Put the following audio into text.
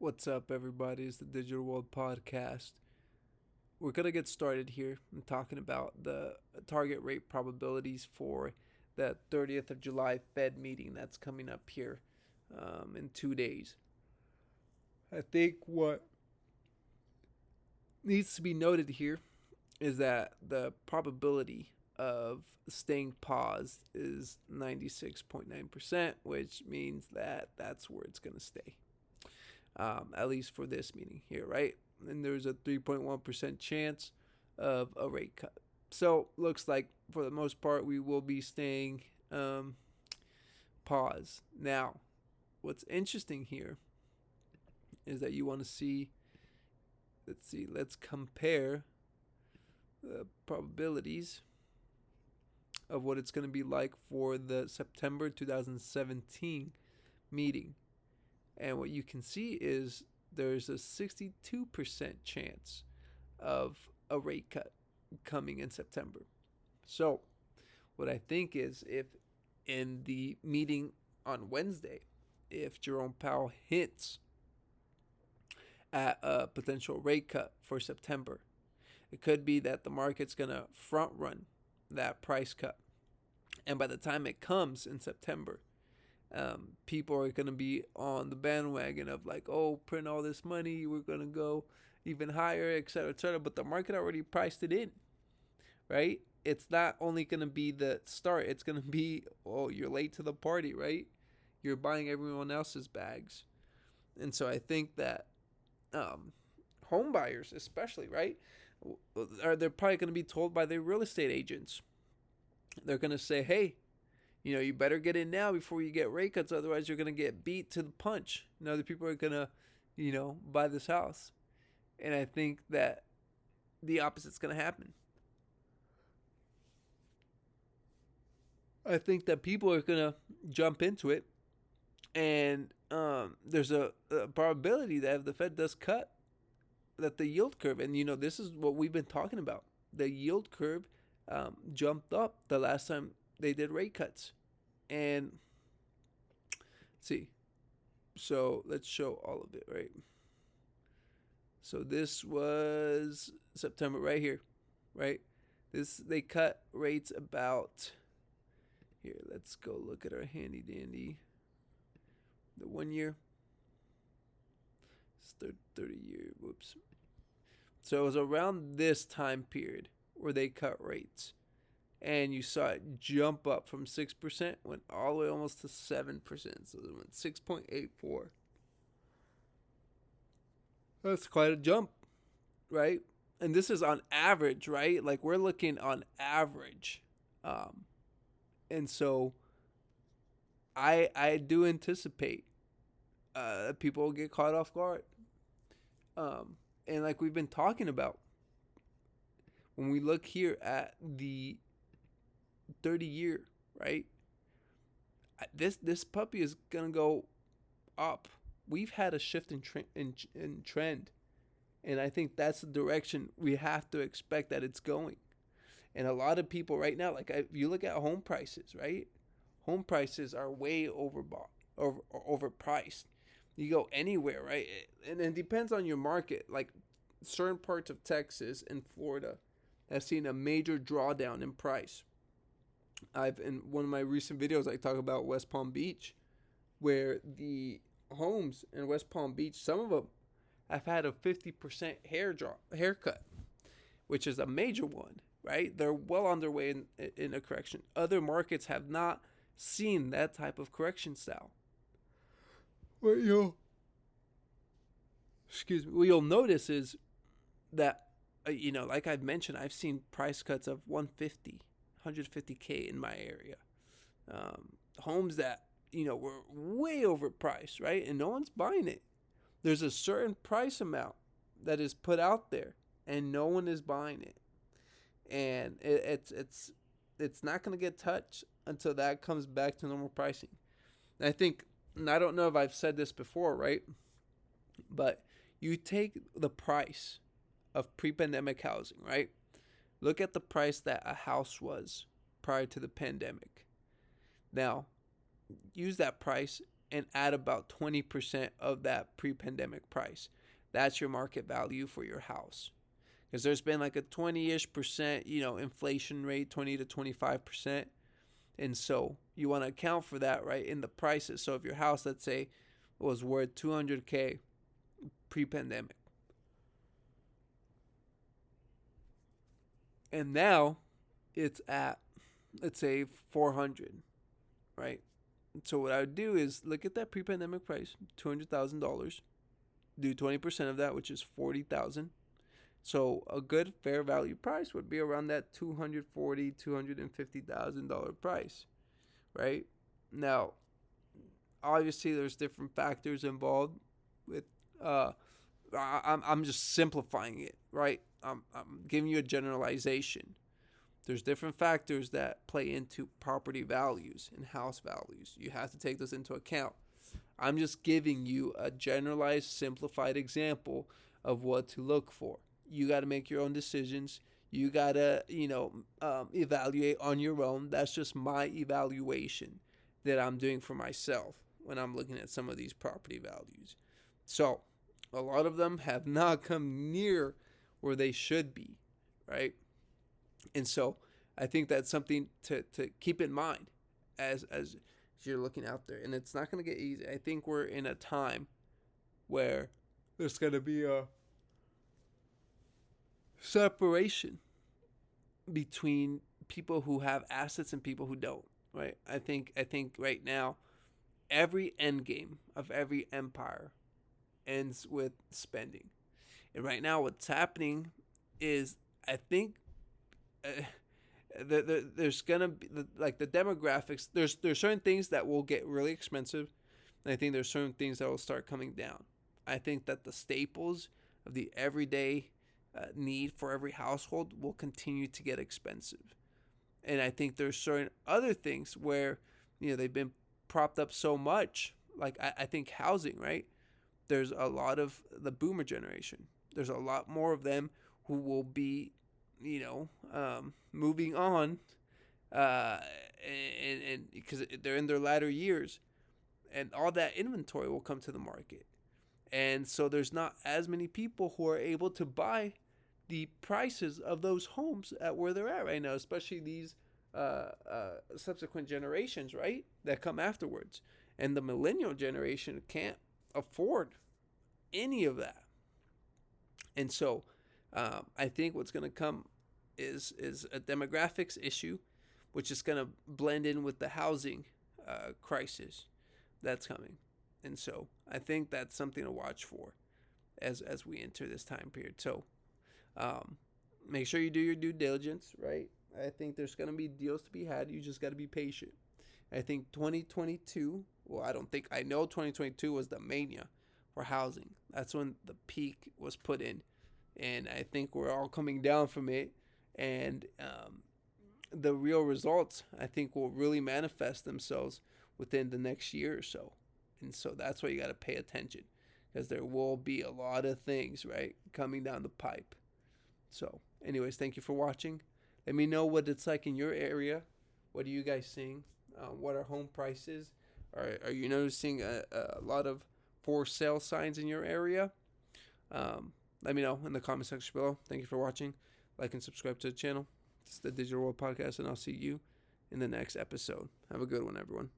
What's up, everybody? It's the Digital World Podcast. We're going to get started here and talking about the target rate probabilities for the 30th of July Fed meeting that's coming up here in 2 days. I think what needs to be noted here is that the probability of staying paused is 96.9%, which means that that's where it's going to stay. At least for this meeting here, right? And there's a 3.1% chance of a rate cut. So looks like for the most part we will be staying pause. Now, what's interesting here is that you want to see. Let's compare the probabilities of what it's going to be like for the September 2017 meeting. And what you can see is there's a 62% chance of a rate cut coming in September. So, what I think is if in the meeting on Wednesday, if Jerome Powell hints at a potential rate cut for September, it could be that the market's going to front run that price cut. And by the time it comes in September, people are going to be on the bandwagon of like, oh, print all this money, we're going to go even higher, et cetera, et cetera. But the market already priced it in, right? It's not only going to be the start, it's going to be, oh, you're late to the party, right? You're buying everyone else's bags. And so I think that home buyers especially, right, they're probably going to be told by their real estate agents. They're going to say, hey, you better get in now before you get rate cuts. Otherwise, you're going to get beat to the punch. Other people are going to, buy this house. And I think that the opposite's going to happen. I think that people are going to jump into it. And there's a probability that if the Fed does cut, that the yield curve, and this is what we've been talking about. The yield curve jumped up the last time they did rate cuts. And let's see. So let's show all of it, right? So this was September right here, right? They cut rates about here. Let's go look at our handy dandy. The 1 year. It's 30 year. Whoops. So it was around this time period where they cut rates. And you saw it jump up from 6%, went all the way almost to 7%. So it went 6.84. That's quite a jump, right? And this is on average, right? Like we're looking on average. And so I do anticipate people will get caught off guard. And like we've been talking about, when we look here at the 30-year, right? This puppy is gonna go up. We've had a shift in trend, and I think that's the direction we have to expect that it's going. And a lot of people right now, like if you look at home prices, right? Home prices are way overpriced. You go anywhere, right? And it depends on your market. Like certain parts of Texas and Florida have seen a major drawdown in price. In one of my recent videos, I talk about West Palm Beach, where the homes in West Palm Beach, some of them have had a 50% haircut, which is a major one, right? They're well on their way in a correction. Other markets have not seen that type of correction style. What you'll notice is that, like I've mentioned, I've seen price cuts of 150K in my area. Homes that, were way overpriced, right? And no one's buying it. There's a certain price amount that is put out there and no one is buying it. And it's not going to get touched until that comes back to normal pricing. And I think, and I don't know if I've said this before, right? But you take the price of pre-pandemic housing, right? Look at the price that a house was prior to the pandemic. Now, use that price and add about 20% of that pre-pandemic price. That's your market value for your house. Because there's been like a 20-ish percent, inflation rate, 20 to 25%. And so you want to account for that, right, in the prices. So if your house, let's say, was worth 200K pre-pandemic, and now it's at, let's say, 400, right? So what I would do is look at that pre-pandemic price, $200,000, do 20% of that, which is 40,000. So a good fair value price would be around that $250,000 price, right? Now, obviously, there's different factors involved with. I'm just simplifying it, right? I'm giving you a generalization. There's different factors that play into property values and house values. You have to take those into account. I'm just giving you a generalized, simplified example of what to look for. You got to make your own decisions. You got to, evaluate on your own. That's just my evaluation that I'm doing for myself when I'm looking at some of these property values. So, a lot of them have not come near where they should be, right? And so, I think that's something to keep in mind as you're looking out there. And it's not going to get easy. I think we're in a time where there's going to be a separation between people who have assets and people who don't, right? I think right now every end game of every empire ends with spending. And right now what's happening is I think there's gonna be like the demographics. There's certain things that will get really expensive, and I think there's certain things that will start coming down. I think that the staples of the everyday need for every household will continue to get expensive, and I think there's certain other things where they've been propped up so much. Like I think housing, right? There's a lot of the boomer generation. There's a lot more of them who will be moving on, and because they're in their latter years, and all that inventory will come to the market, and so there's not as many people who are able to buy the prices of those homes at where they're at right now, especially these subsequent generations, right, that come afterwards, and the millennial generation can't afford any of that, and so I think what's going to come is a demographics issue, which is going to blend in with the housing crisis that's coming. And so I think that's something to watch for as we enter this time period. So make sure you do your due diligence, right? I think there's going to be deals to be had. You just got to be patient. I think 2022, I know 2022 was the mania for housing. That's when the peak was put in. And I think we're all coming down from it. And the real results, I think, will really manifest themselves within the next year or so. And so that's why you got to pay attention, because there will be a lot of things, right, coming down the pipe. So anyways, thank you for watching. Let me know what it's like in your area. What are you guys seeing? What are home prices? Are you noticing a lot of for sale signs in your area? Let me know in the comment section below. Thank you for watching. Like and subscribe to the channel. It's the Digital World Podcast, and I'll see you in the next episode. Have a good one, everyone.